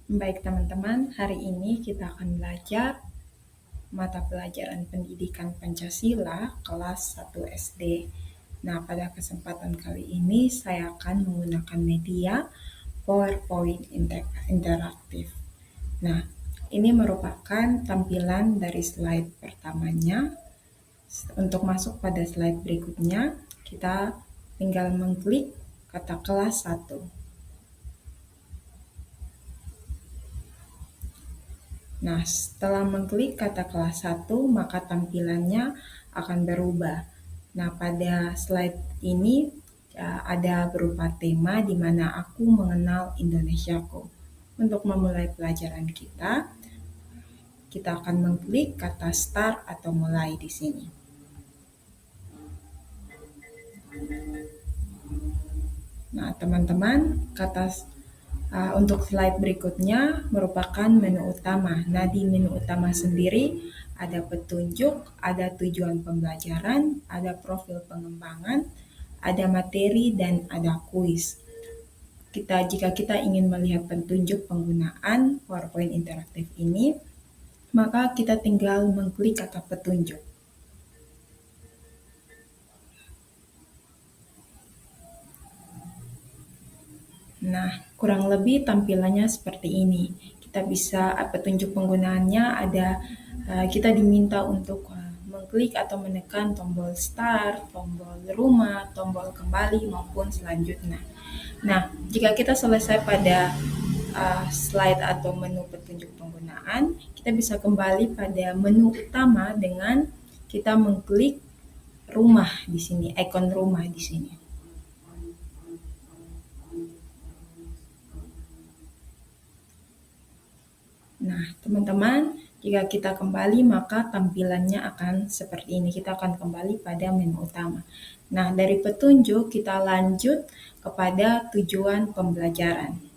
Baik teman-teman, hari ini kita akan belajar mata pelajaran pendidikan Pancasila kelas 1 SD. Nah, pada kesempatan kali ini saya akan menggunakan media PowerPoint interaktif. Nah, ini merupakan tampilan dari slide pertamanya. Untuk masuk pada slide berikutnya, kita tinggal mengklik kata kelas 1. Nah, setelah mengklik kata kelas 1, maka tampilannya akan berubah. Nah, pada slide ini ada berupa tema di mana aku mengenal Indonesiaku. Untuk memulai pelajaran kita akan mengklik kata start atau mulai di sini. Nah, teman-teman, untuk slide berikutnya merupakan menu utama. Nah, di menu utama sendiri ada petunjuk, ada tujuan pembelajaran, ada profil pengembangan, ada materi, dan ada kuis. Jika kita ingin melihat petunjuk penggunaan PowerPoint interaktif ini, maka kita tinggal mengklik kata petunjuk. Nah, kurang lebih tampilannya seperti ini. Kita bisa petunjuk penggunaannya ada kita diminta untuk mengklik atau menekan tombol start, tombol rumah, tombol kembali maupun selanjutnya. Nah, jika kita selesai pada slide atau menu petunjuk penggunaan, kita bisa kembali pada menu utama dengan kita mengklik rumah di sini, ikon rumah di sini. Nah, teman-teman, jika kita kembali maka tampilannya akan seperti ini. Kita akan kembali pada menu utama. Nah, dari petunjuk kita lanjut kepada tujuan pembelajaran.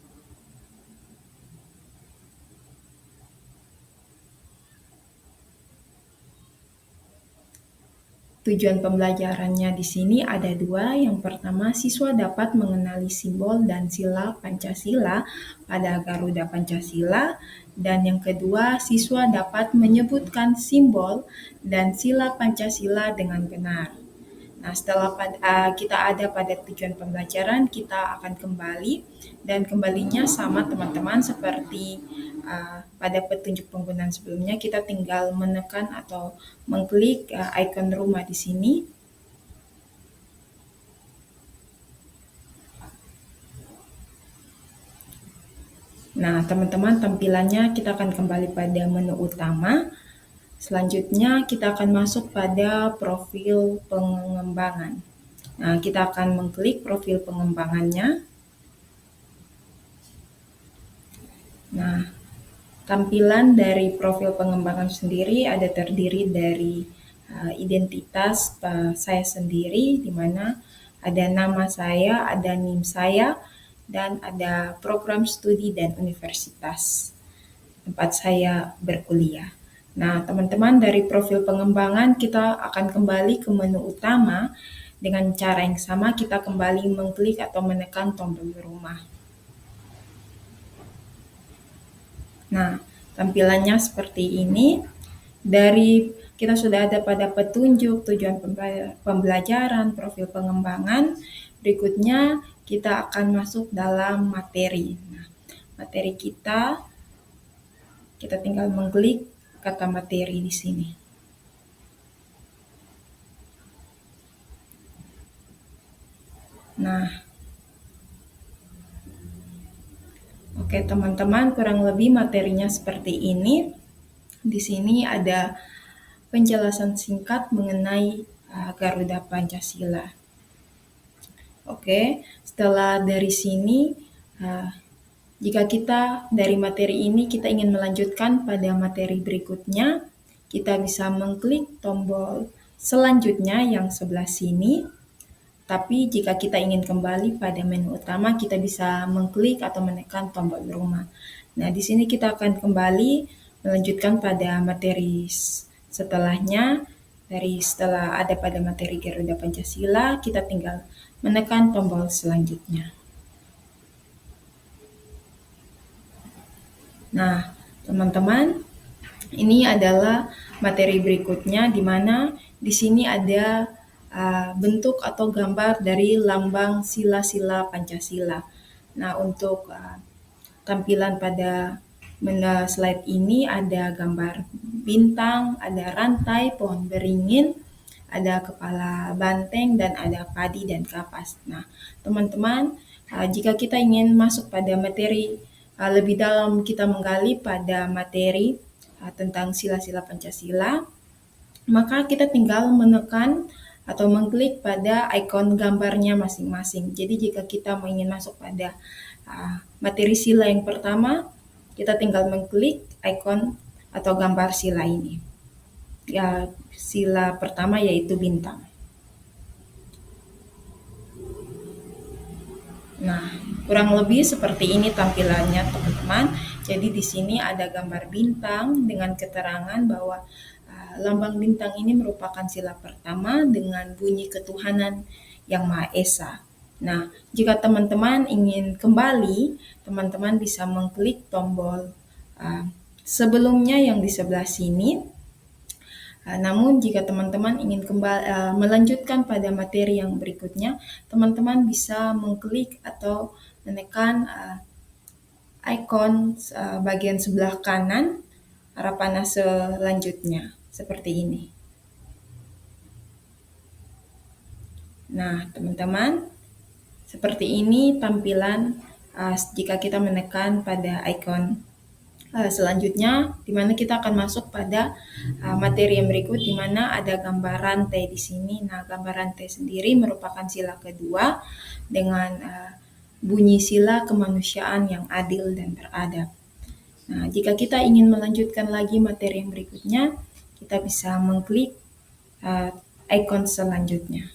Tujuan pembelajarannya di sini ada dua. Yang pertama, siswa dapat mengenali simbol dan sila Pancasila pada Garuda Pancasila. Dan yang kedua, siswa dapat menyebutkan simbol dan sila Pancasila dengan benar. Nah, setelah kita ada pada tujuan pembelajaran, kita akan kembali dan kembalinya sama teman-teman seperti pada petunjuk penggunaan sebelumnya. Kita tinggal menekan atau mengklik ikon rumah di sini. Nah, teman-teman, tampilannya kita akan kembali pada menu utama. Selanjutnya kita akan masuk pada profil pengembangan. Nah, kita akan mengklik profil pengembangannya. Nah, tampilan dari profil pengembangan sendiri ada terdiri dari identitas saya sendiri, di mana ada nama saya, ada NIM saya, dan ada program studi dan universitas tempat saya berkuliah. Nah, teman-teman, dari profil pengembangan kita akan kembali ke menu utama. Dengan cara yang sama, kita kembali mengklik atau menekan tombol rumah. Nah, tampilannya seperti ini. Kita sudah ada pada petunjuk, tujuan pembelajaran, profil pengembangan. Berikutnya kita akan masuk dalam materi. Nah, materi kita tinggal mengklik kata materi di sini. Nah, oke teman-teman, kurang lebih materinya seperti ini. Di sini ada penjelasan singkat mengenai Garuda Pancasila. Oke, setelah dari sini, jika kita dari materi ini kita ingin melanjutkan pada materi berikutnya, kita bisa mengklik tombol selanjutnya yang sebelah sini. Tapi jika kita ingin kembali pada menu utama, kita bisa mengklik atau menekan tombol rumah. Nah, di sini kita akan kembali melanjutkan pada materi setelahnya. Setelah ada pada materi Garuda Pancasila, kita tinggal menekan tombol selanjutnya. Nah, teman-teman, ini adalah materi berikutnya di mana di sini ada bentuk atau gambar dari lambang sila-sila Pancasila. Nah, untuk tampilan pada slide ini ada gambar bintang, ada rantai, pohon beringin, ada kepala banteng, dan ada padi dan kapas. Nah, teman-teman, jika kita ingin masuk pada materi lebih dalam, kita menggali pada materi tentang sila-sila Pancasila, maka kita tinggal menekan atau mengklik pada ikon gambarnya masing-masing. Jadi jika kita ingin masuk pada materi sila yang pertama, kita tinggal mengklik ikon atau gambar sila ini. Ya, sila pertama yaitu bintang. Nah, kurang lebih seperti ini tampilannya, teman-teman. Jadi di sini ada gambar bintang dengan keterangan bahwa lambang bintang ini merupakan sila pertama dengan bunyi ketuhanan yang Maha Esa. Nah, jika teman-teman ingin kembali, teman-teman bisa mengklik tombol sebelumnya yang di sebelah sini. Namun jika teman-teman ingin melanjutkan pada materi yang berikutnya, teman-teman bisa mengklik atau menekan ikon bagian sebelah kanan arah panah selanjutnya, seperti ini. Nah, teman-teman, seperti ini tampilan jika kita menekan pada ikon selanjutnya, di mana kita akan masuk pada materi yang berikut, di mana ada gambar rantai di sini. Nah, gambar rantai sendiri merupakan sila kedua dengan bunyi sila kemanusiaan yang adil dan beradab. Nah, jika kita ingin melanjutkan lagi materi yang berikutnya, kita bisa mengklik ikon selanjutnya.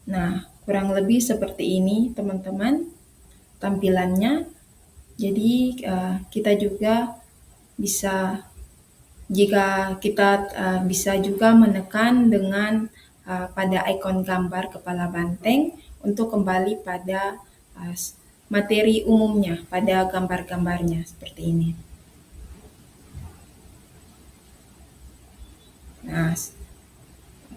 Nah, kurang lebih seperti ini, teman-teman, tampilannya. Jadi kita juga bisa, jika kita bisa juga menekan dengan pada ikon gambar kepala banteng untuk kembali pada materi umumnya, pada gambar-gambarnya seperti ini. Nah,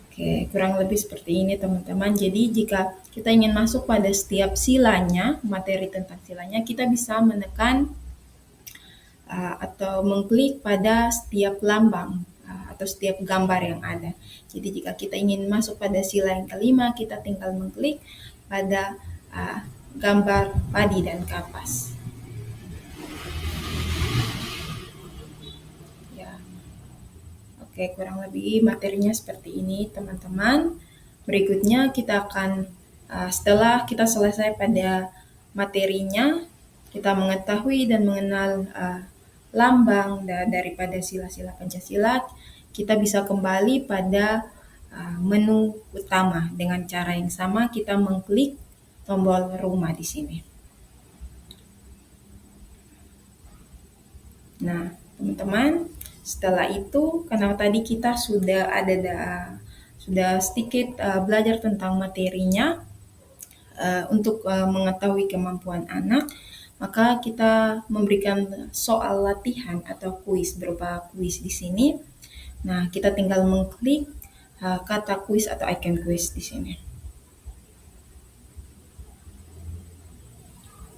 oke, kurang lebih seperti ini, teman-teman. Jadi jika kita ingin masuk pada setiap silanya, materi tentang silanya, kita bisa menekan atau mengklik pada setiap lambang atau setiap gambar yang ada. Jadi jika kita ingin masuk pada sila yang kelima, kita tinggal mengklik pada gambar padi dan kapas. Ya. Oke, kurang lebih materinya seperti ini, teman-teman. Berikutnya kita akan, setelah kita selesai pada materinya, kita mengetahui dan mengenal lambang daripada sila-sila Pancasila, kita bisa kembali pada menu utama dengan cara yang sama, kita mengklik tombol rumah di sini. Nah, teman-teman, setelah itu, karena tadi kita sudah sedikit belajar tentang materinya untuk mengetahui kemampuan anak, maka kita memberikan soal latihan atau kuis berupa kuis di sini. Nah, kita tinggal mengklik kata kuis atau icon kuis di sini.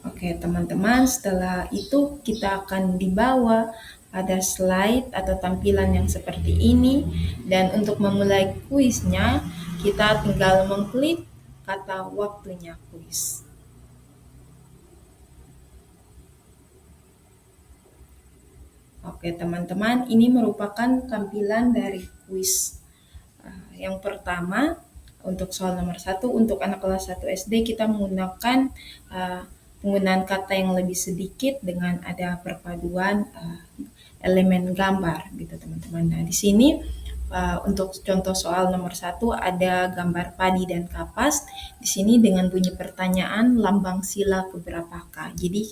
Oke, teman-teman, setelah itu kita akan dibawa pada slide atau tampilan yang seperti ini, dan untuk memulai kuisnya, kita tinggal mengklik kata waktunya kuis. Oke, teman-teman, ini merupakan tampilan dari kuis yang pertama. Untuk soal nomor 1, untuk anak kelas 1 SD, kita menggunakan penggunaan kata yang lebih sedikit dengan ada perpaduan elemen gambar, gitu, teman-teman. Nah, di sini untuk contoh soal nomor 1 ada gambar padi dan kapas. Di sini dengan bunyi pertanyaan lambang sila keberapakah. Jadi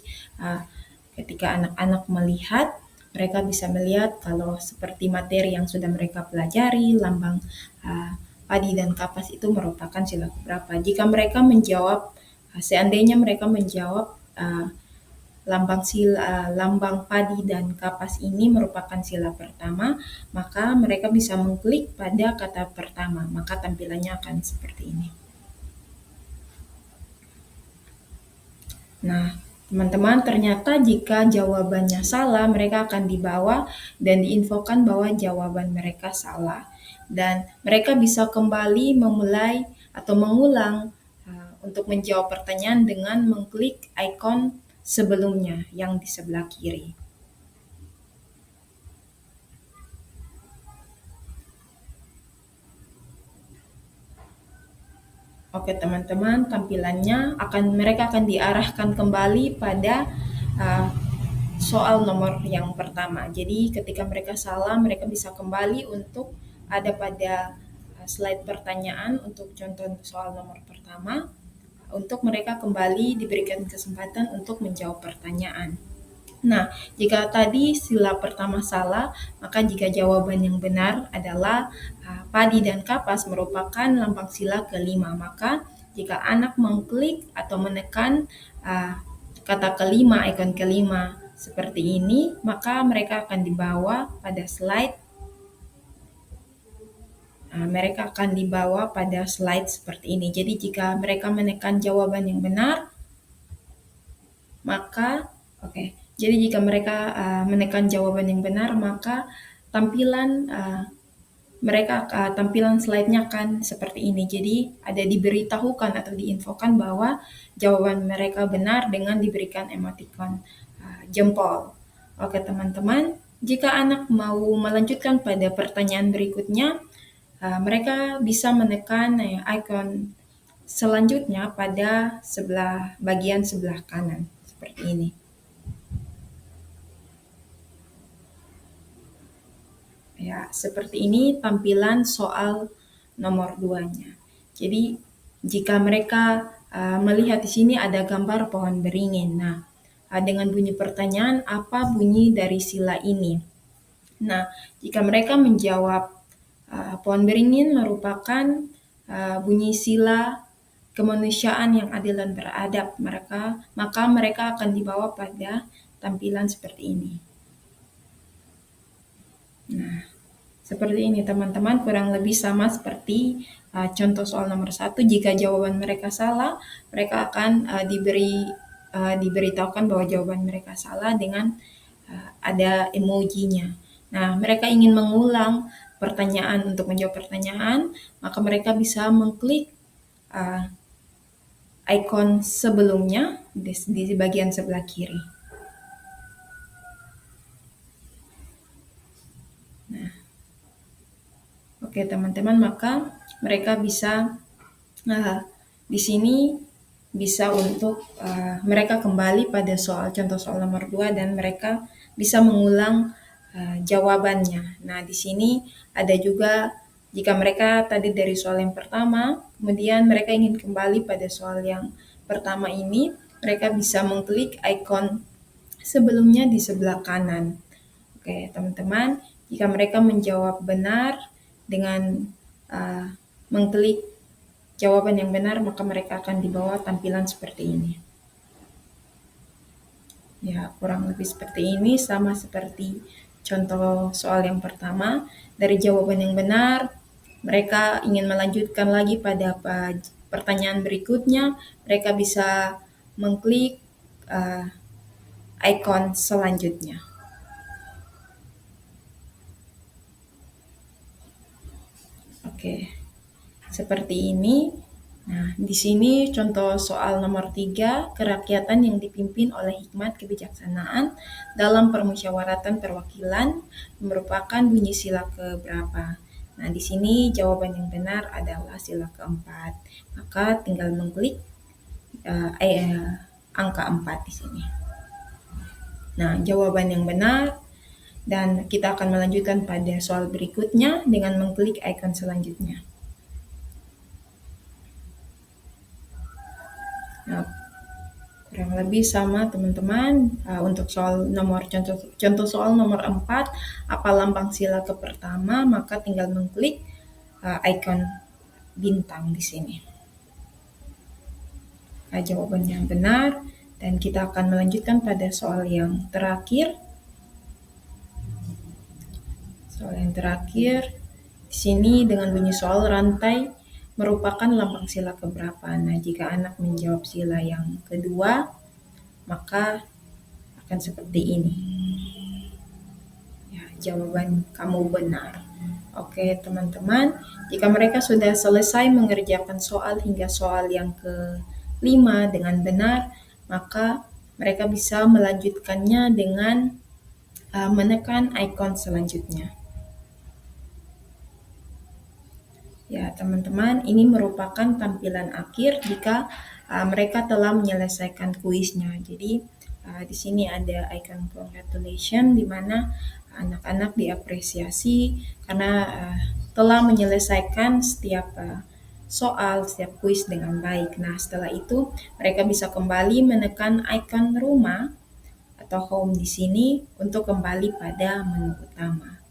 ketika anak-anak melihat, mereka bisa melihat kalau seperti materi yang sudah mereka pelajari, lambang padi dan kapas itu merupakan sila keberapa. Jika mereka menjawab, seandainya mereka menjawab lambang padi dan kapas ini merupakan sila pertama, maka mereka bisa mengklik pada kata pertama, maka tampilannya akan seperti ini. Nah, teman-teman, ternyata jika jawabannya salah, mereka akan dibawa dan diinfokan bahwa jawaban mereka salah. Dan mereka bisa kembali memulai atau mengulang untuk menjawab pertanyaan dengan mengklik ikon sebelumnya yang di sebelah kiri. Oke teman-teman, tampilannya mereka akan diarahkan kembali pada soal nomor yang pertama. Jadi ketika mereka salah, mereka bisa kembali untuk ada pada slide pertanyaan untuk contoh soal nomor pertama, untuk mereka kembali diberikan kesempatan untuk menjawab pertanyaan. Nah, jika tadi sila pertama salah, maka jika jawaban yang benar adalah padi dan kapas merupakan lambang sila kelima, maka jika anak mengklik atau menekan kata kelima, ikon kelima seperti ini, maka mereka akan dibawa pada slide seperti ini. Jadi jika mereka menekan jawaban yang benar, maka jadi jika mereka menekan jawaban yang benar, maka tampilan tampilan slide-nya akan seperti ini. Jadi ada diberitahukan atau diinfokan bahwa jawaban mereka benar dengan diberikan emoticon jempol. Oke teman-teman, jika anak mau melanjutkan pada pertanyaan berikutnya, mereka bisa menekan ikon selanjutnya pada bagian sebelah kanan seperti ini. Ya, seperti ini tampilan soal nomor 2-nya. Jadi jika mereka melihat di sini ada gambar pohon beringin. Nah, dengan bunyi pertanyaan, apa bunyi dari sila ini? Nah, jika mereka menjawab pohon beringin merupakan bunyi sila kemanusiaan yang adil dan beradab, maka mereka akan dibawa pada tampilan seperti ini. Nah, seperti ini teman-teman, kurang lebih sama seperti contoh soal nomor 1. Jika jawaban mereka salah, mereka akan diberitahukan bahwa jawaban mereka salah dengan ada emojinya. Nah, mereka ingin mengulang pertanyaan untuk menjawab pertanyaan, maka mereka bisa mengklik ikon sebelumnya di bagian sebelah kiri. Nah, oke teman-teman, maka mereka bisa di sini bisa untuk mereka kembali pada contoh soal nomor 2 dan mereka bisa mengulang jawabannya. Nah, di sini ada juga jika mereka tadi dari soal yang pertama, kemudian mereka ingin kembali pada soal yang pertama ini, mereka bisa mengklik ikon sebelumnya di sebelah kanan. Oke, teman-teman, jika mereka menjawab benar dengan mengklik jawaban yang benar, maka mereka akan dibawa tampilan seperti ini. Ya, kurang lebih seperti ini, sama seperti contoh soal yang pertama. Dari jawaban yang benar, mereka ingin melanjutkan lagi pada pertanyaan berikutnya, mereka bisa mengklik ikon selanjutnya. Oke, seperti ini. Nah, di sini contoh soal nomor 3, kerakyatan yang dipimpin oleh hikmat kebijaksanaan dalam permusyawaratan perwakilan merupakan bunyi sila keberapa? Nah, di sini jawaban yang benar adalah sila keempat. Maka tinggal mengklik angka 4 di sini. Nah, jawaban yang benar, dan kita akan melanjutkan pada soal berikutnya dengan mengklik ikon selanjutnya. Nah, kurang lebih sama teman-teman. Untuk contoh soal nomor 4, apa lambang sila ke pertama, maka tinggal mengklik ikon bintang di sini. Jawaban yang benar, dan kita akan melanjutkan pada soal yang terakhir. Soal yang terakhir di sini dengan bunyi soal rantai merupakan lambang sila keberapa. Nah, jika anak menjawab sila yang kedua, maka akan seperti ini. Ya, jawaban kamu benar. Oke, teman-teman, jika mereka sudah selesai mengerjakan soal hingga soal yang ke-5 dengan benar, maka mereka bisa melanjutkannya dengan menekan ikon selanjutnya. Ya, teman-teman, ini merupakan tampilan akhir jika mereka telah menyelesaikan kuisnya. Jadi, di sini ada icon congratulation, di mana anak-anak diapresiasi karena telah menyelesaikan setiap soal, setiap kuis dengan baik. Nah, setelah itu mereka bisa kembali menekan icon rumah atau home di sini untuk kembali pada menu utama.